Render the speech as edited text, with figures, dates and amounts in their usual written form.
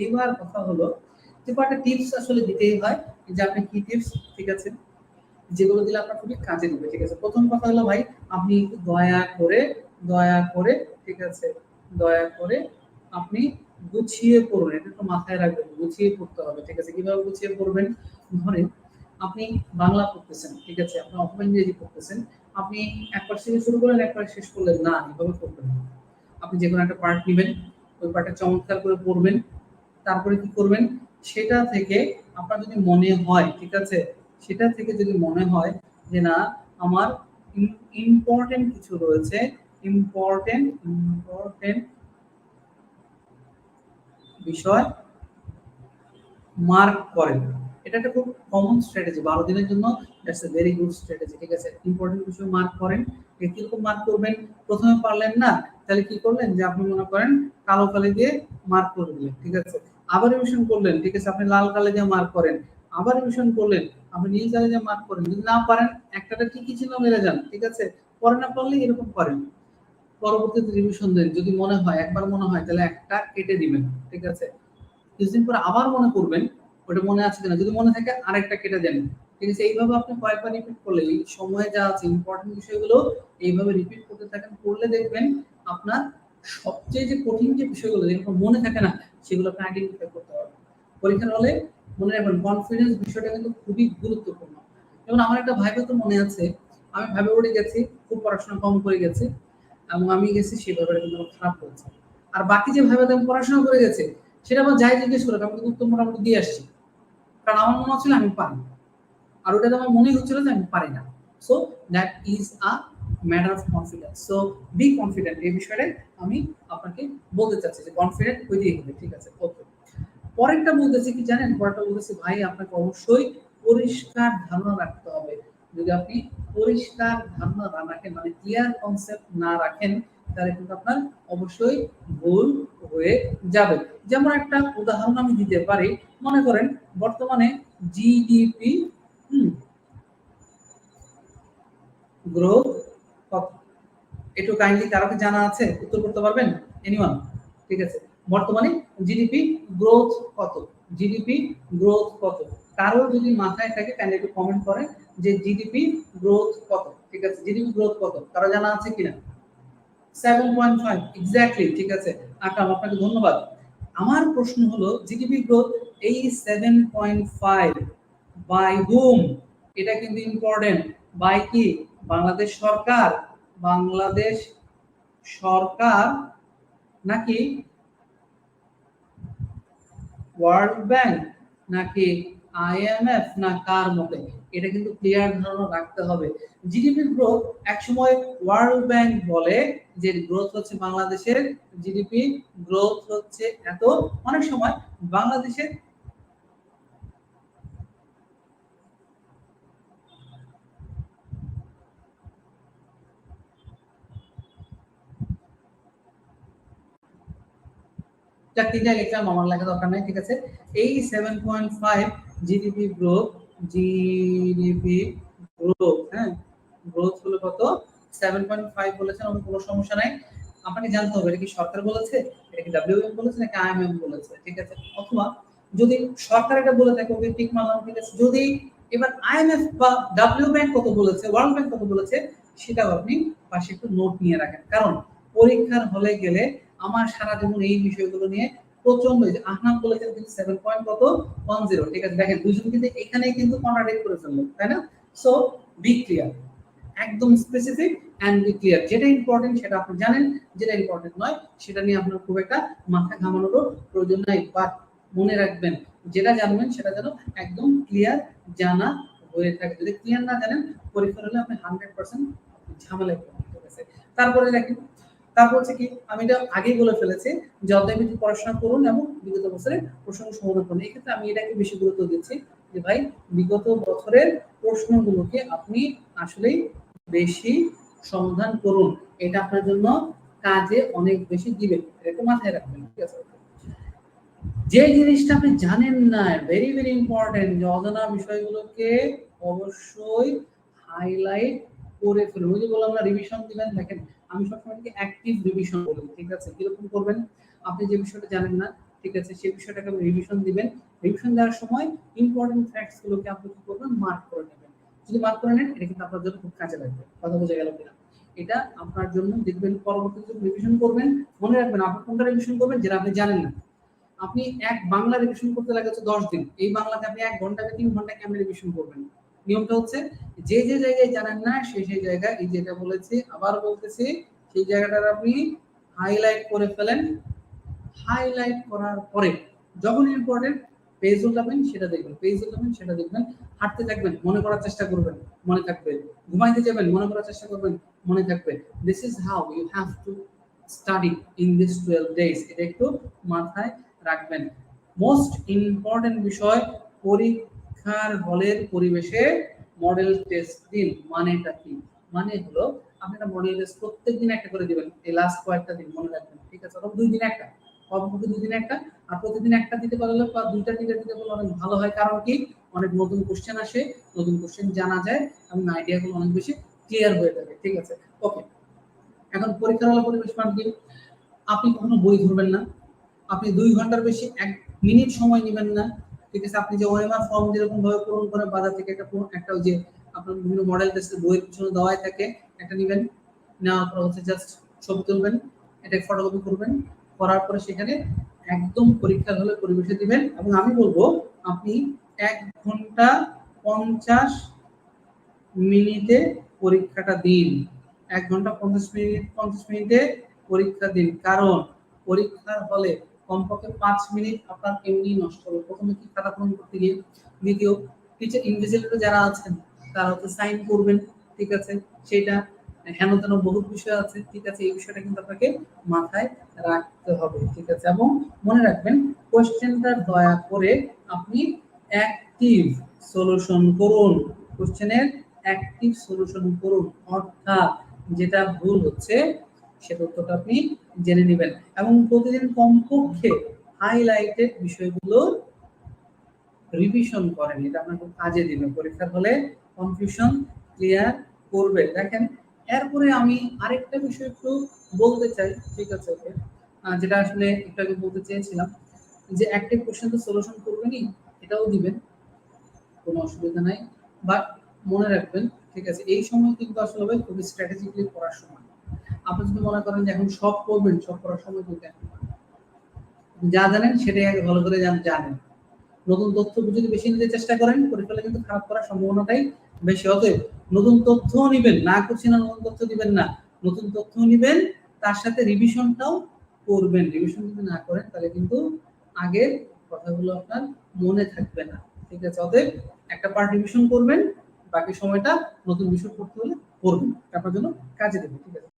এবার কথা হলো যে কয়েকটা টিপস আসলে দিতেই হয়, যে আপনি কি টিপস, ঠিক আছে, যেগুলো দিলে আপনার খুবই কাজে দিবে, ঠিক আছে। প্রথম কথা হলো ভাই, আপনি দয়া করে, ঠিক আছে, দয়া করে আপনি গুছিয়ে পড়ুন। এটা তো মাথায় রাখবেন, গুছিয়ে পড়তে হবে, ঠিক আছে। কিভাবে গুছিয়ে পড়বেন? ধরেন আপনি বাংলা পড়তেছেন, ঠিক আছে, আপনি অথবা ইংরেজি পড়তেছেন, আপনি একবার থেকে শুরু করলেন একবার শেষ করলেন না, এভাবে করবেন না। আপনি যে কোনো একটা পার্ট নেবেন, ওই পার্টটা চমৎকার করে পড়বেন, তারপরে কি করবেন, সেটা থেকে আপনার যদি মনে হয়, ঠিক আছে, সেটা থেকে যদি মনে হয় যে না আমার ইম্পর্টেন্ট কিছু রয়েছে, ইম্পর্টেন্ট বিষয় মার্ক করেন। এটা একটা খুব কমন স্ট্র্যাটেজি 12 দিনের জন্য, that's a very good strategy, ঠিক আছে। ইম্পর্টেন্ট বিষয় মার্ক করেন। কিরকম মার্ক করবেন? প্রথমে পারলেন না, তাহলে কি করলেন, যে আপনি মনে করেন কালো কালি দিয়ে মার্ক করে দিলেন, ঠিক আছে। আবার রিভিশন করলেন, ঠিক আছে, আপনি লাল কালি দিয়ে মার্ক করেন। আবার রিভিশন করলেন, আপনি নীল কালি দিয়ে মার্ক করেন। যদি না পারেন একটাটা ঠিকই ছিল মেরে যান, ঠিক আছে। পরে না পারলে এরকম করেন, পরবর্তীতে রিভিশন দেন। যদি মনে হয়, একবার মনে হয়, তাহলে একটা কেটে দিবেন, ঠিক আছে। কিছুদিন পরে আবার মনে করবেন ওটা মনে আছে কিনা, যদি মনে থাকে আরেকটা কেটে দেন, ঠিক আছে। এইভাবে আপনি কয়েকবার রিপিট করলে এই সময়ে যা আছে ইম্পর্টেন্ট বিষয়গুলো এইভাবে রিপিট করতে থাকেন, করলে দেখবেন আপনার সবচেয়ে যে কঠিন যে বিষয়গুলো যেগুলো মনে থাকে না, সেগুলো আপনি আইডেন্টিফাই করতে পারবেন। পরীক্ষার হলে মনে রাখবেন কনফিডেন্স বিষয়টা কিন্তু খুবই গুরুত্বপূর্ণ। যেমন আমার একটা ভাইকে তো মনে আছে, আমি ভাবে উঠে গেছি, খুব পড়াশোনা কম করে গেছি, এবং আমি গেছি সেভাবে কিন্তু আমার খারাপ হয়েছে। আর বাকি যে ভাইবাতে আমি পড়াশোনা করে গেছে, সেটা আমার যাই জিজ্ঞেস করে আমি কিন্তু উত্তর মোটামুটি দিয়ে আসছি, কারণ আমার মনে হচ্ছিল আমি পারি, আর ওটা আমার মনে হচ্ছিল যে আমি পারি না। So that is a matter of confidence. So be confident, এই বিষয়টা আমি আপনাকে বলতে চাচ্ছি যে কনফিডেন্ট হইতেই হবে, ঠিক আছে। ওকে, পরেরটা বলতেছি কি জানেন, পরেরটা বলতেছি ভাই আপনাকে অবশ্যই পরিষ্কার ধারণা রাখতে হবে। যদি আপনি পরিষ্কার ধারণা না রাখেন, মানে ক্লিয়ার কনসেপ্ট না রাখেন, তাহলে কিন্তু আপনার অবশ্যই ভুল হয়ে যাবে। যেমন একটা উদাহরণ আমি দিতে পারি, মনে করেন বর্তমানে জিডিপি গ্রোথ কত, একটু কাইন্ডলি কারো কি জানা আছে, উত্তর করতে পারবেন? এনিওয়ান? ঠিক আছে, বর্তমানে জিডিপি গ্রোথ কত, জিডিপি গ্রোথ কত? কারো যদি মাথায় থাকে কাইন্ডলি একটু কমেন্ট করেন যে জিডিপি গ্রোথ কত, ঠিক আছে, জিডিপি গ্রোথ কত, কারো জানা আছে কিনা? 7.5 এক্স্যাক্টলি, ঠিক আছে। আকরাম, আপনাকে ধন্যবাদ। আমার প্রশ্ন হলো জিডিপি গ্রোথ এই 7.5 বাই হুম? এটা কিন্তু ইম্পর্টেন্ট। বাই কি? বাংলাদেশ সরকার, বাংলাদেশ সরকার নাকি ওয়ার্ল্ড ব্যাংক নাকি আইএমএফ না কার মতে? এটা কিন্তু ক্লিয়ার ধারণা রাখতে হবে। জিডিপি গ্রোথ একসময় ওয়ার্ল্ড ব্যাংক বলে যে গ্রোথ হচ্ছে বাংলাদেশের জিডিপি গ্রোথ হচ্ছে এত, অনেক সময় বাংলাদেশের চাকরিটা লিখলাম, আমার লেখা দরকার নাই, ঠিক আছে। এই 7.5 জিডিপি গ্রোথ, জিডিপি গ্রোথ, হ্যাঁ, গ্রোথ হলো কত? 7.5 বলেছেন, অন্য কোনো সমস্যা নাই। আপনাকে জানতে হবে এটা কি সরকার বলেছে, এটা কি ডব্লিউএম বলেছে নাকি আইএমএফ বলেছে, ঠিক আছে। অথবা যদি সরকার এটা বলে থাকে ওকে ঠিক মানলাম, ঠিক আছে। যদি এবার আইএমএফ বা ডব্লিউ ব্যাংক কত বলেছে, ওয়ার্ল্ড ব্যাংক কত বলেছে, সেটাও আপনি পাশে একটু নোট নিয়ে রাখেন। কারণ পরীক্ষার হলে গেলে আমার সারা জীবন এই বিষয়গুলো নিয়ে প্রচন্ড, আহনাফ বলেছেন কিন্তু 7 পয়েন্ট কত 10, ঠিক আছে। দেখেন দুইজন কিন্তু এখানেই কিন্তু কন্ট্রাডিক্ট করে ফেললো, তাই না? সো বি ক্লিয়ার, একদম স্পেসিফিক এন্ড বি ক্লিয়ার। যেটা ইম্পর্টেন্ট সেটা আপনি জানেন, যেটা ইম্পর্টেন্ট নয় সেটা নিয়ে আপনার খুব একটা মাথা ঘামানোর প্রয়োজন নাই। বাট মনে রাখবেন যেটা জানবেন সেটা যেন একদম ক্লিয়ার জানা হয়ে থাকে। যদি ক্লিয়ার না জানেন পরীক্ষা হলে আপনি 100% ঝামেলায় পড়বেন, ঠিক আছে। তারপরে দেখেন, তারপর হচ্ছে কি, আমি এটা আগেই বলে ফেলেছি যে অধ্যায়ভিত্তিক পড়াশোনা করুন এবং বিগত বছরের প্রশ্ন সমাধান করুন। এই ক্ষেত্রে আমি এটাকে বেশি গুরুত্ব দিচ্ছি যে ভাই বিগত বছরের প্রশ্নগুলোকে আপনি আসলেই বেশি সমাধান করুন, এটা আপনার জন্য কাজে অনেক বেশি দিবে, এটা মাথায় রাখবেন, ঠিক আছে। যে জিনিসটা আপনি জানেন না, ভেরি ভেরি ইম্পর্টেন্ট, যে অজানা বিষয়গুলোকে অবশ্যই হাইলাইট করে ফেলুন। ওই যে বললাম না রিভিশন দিবেন, দেখেন আমি সবসময় অ্যাক্টিভ রিভিশন বলি, ঠিক আছে। কিরকম করবেন? আপনি যে বিষয়টা জানেন না, ঠিক আছে, সেই বিষয়টাকে আপনি রিভিশন দিবেন। রিভিশন দেওয়ার সময় ইম্পর্টেন্ট ফ্যাক্টস গুলোকে আপনি কি করবেন, মার্ক করে নেবেন। যদি মার্ক করে নেন, এটা কিন্তু আপনার জন্য খুব কাজে লাগবে। কথা বোঝা গেল কিনা? এটা আপনার জন্য দেখবেন পরবর্তীতে রিভিশন করবেন, মনে রাখবেন আপনি কোনটা রিভিশন করবেন যেটা আপনি জানেন না। আপনি এক বাংলা রিভিশন করতে লাগে হচ্ছে 10 দিন, এই বাংলাকে আপনি 1 ঘন্টা বা 3 ঘন্টা কেমনে রিভিশন করবেন? নিয়মটা হচ্ছে যে যে জায়গায় জানেন না সেই জায়গায়, এই যেটা বলেছি আবার বলতেছি, সেই জায়গাটা আপনি হাইলাইট করে ফেলেন। হাইলাইট করার পরে যখন ইম্পর্টেন্ট পেজ উল্টাবেন সেটা দেখবেন, পেজ উল্টাবেন সেটা দেখবেন। হাঁটতে থাকবেন, মনে করার চেষ্টা করবেন, মনে থাকবে। ঘুমাইতে যাবেন, মনে করার চেষ্টা করবেন, মনে থাকবে। This is how you have to study in this 12 days. এটা একটু মাথায় রাখবেন। মোস্ট ইম্পর্টেন্ট বিষয়, পরীক্ষার হলের পরিবেশে মডেল টেস্ট দিন। মানেটা কি? মানে হলো আপনি একটা মডেল টেস্ট প্রত্যেকদিন একটা করে দিবেন, এই লাস্ট কয়েকটা দিন মনে রাখবেন, ঠিক আছে? অথবা 2 দিন একটা, কমপক্ষে 2 দিন একটা। আর প্রতিদিন একটা দিতে পারলে বা 2টা দিতে পারলে অনেক ভালো হয়। কারণ কি, অনেক নতুন কোশ্চেন আসে, নতুন কোশ্চেন জানা যায় এবং আইডিয়াগুলো অনেক বেশি ক্লিয়ার হয়ে থাকে, ঠিক আছে? ওকে, এখন পরীক্ষার হলে পরিবেশ মানে কি? আপনি কখনো বই ধরবেন না, আপনি 2 ঘন্টার বেশি 1 মিনিট সময় নেবেন না, ঠিক আছে? আপনি যে ওএমআর ফর্ম যেরকম ভাবে পূরণ করে বাজার থেকে একটা ওই যে আপনার বিভিন্ন মডেল টেস্টের বইয়ের পিছনে দেওয়াই থাকে, একটা নেবেন। নেওয়ার পর হচ্ছে জাস্ট ছবি তুলবেন, এটা ফটোকপি করবেন, করার পরে সেখানে একদম পরীক্ষার হলে পরিবেশে দিবেন। এবং আমি বলবো আপনি 1 ঘন্টা 50 মিনিটে পরীক্ষাটা দিন। 1 ঘন্টা 50 মিনিটে পরীক্ষা দিন। কারণ পরীক্ষার হলে কমপক্ষে 5 মিনিট আপনার এমনি নষ্ট হবে। প্রথমে কি খাতা পূরণ করতে গিয়ে, দ্বিতীয় টিচার ইনভিজিলেটর যারা আছেন তারা হচ্ছে সাইন করবেন, ঠিক আছে? সেটা হেন তেন বহুত বিষয় আছে, ঠিক আছে? এই বিষয়টা কিন্তু আপনাকে মাথায় রাখতে হবে, ঠিক আছে? এবং মনে রাখবেন কোশ্চেনটা দয়া করে আপনি অ্যাক্টিভ সলিউশন করুন। কোশ্চেনের অ্যাক্টিভ সলিউশন করুন, অর্থাৎ যেটা ভুল হচ্ছে সেটা উত্তরটা আপনি জেনে নেবেন। এবং প্রতিদিন কমপক্ষে হাইলাইটেড বিষয়গুলো রিভিশন করেন, এটা আপনার খুব কাজে দিবে, পরীক্ষার হলে কনফিউশন ক্লিয়ার করবে। দেখেন, এরপরে আমি আরেকটা বিষয় একটু বলতে চাই, ঠিক আছে? ওকে, যেটা আসলে একটু আগে বলতে চেয়েছিলাম, যে অ্যাক্টিভ কোশ্চেন তো সলিউশন করবেনই, এটাও দিবেন, কোনো অসুবিধা নাই। বাট মনে রাখবেন, ঠিক আছে, এই সময় কিন্তু আসলে খুবই স্ট্র্যাটেজিক্যালি পড়ার সময়। আপনি যদি মনে করেন যে এখন সব পড়বেন, সব পড়ার সময় কিন্তু এখন না। যা জানেন সেটাই আগে ভালো করে জানেন। নতুন তথ্য যদি বেশি নিতে চেষ্টা করেন, পরীক্ষায় কিন্তু খারাপ করার সম্ভাবনাটাই বেশি। অতএব নতুন তথ্যও নিবেন, না করছি না নতুন তথ্য দিবেন না, নতুন তথ্য নিবেন, তার সাথে রিভিশনটাও করবেন। রিভিশন যদি না করেন তাহলে কিন্তু আগের কথাগুলো আপনার মনে থাকবে না, ঠিক আছে? অতএব একটা পার্ট রিভিশন করবেন, বাকি সময়টা নতুন বিষয় পড়তে হলে পড়বেন, আপনার জন্য কাজে দেবে, ঠিক আছে?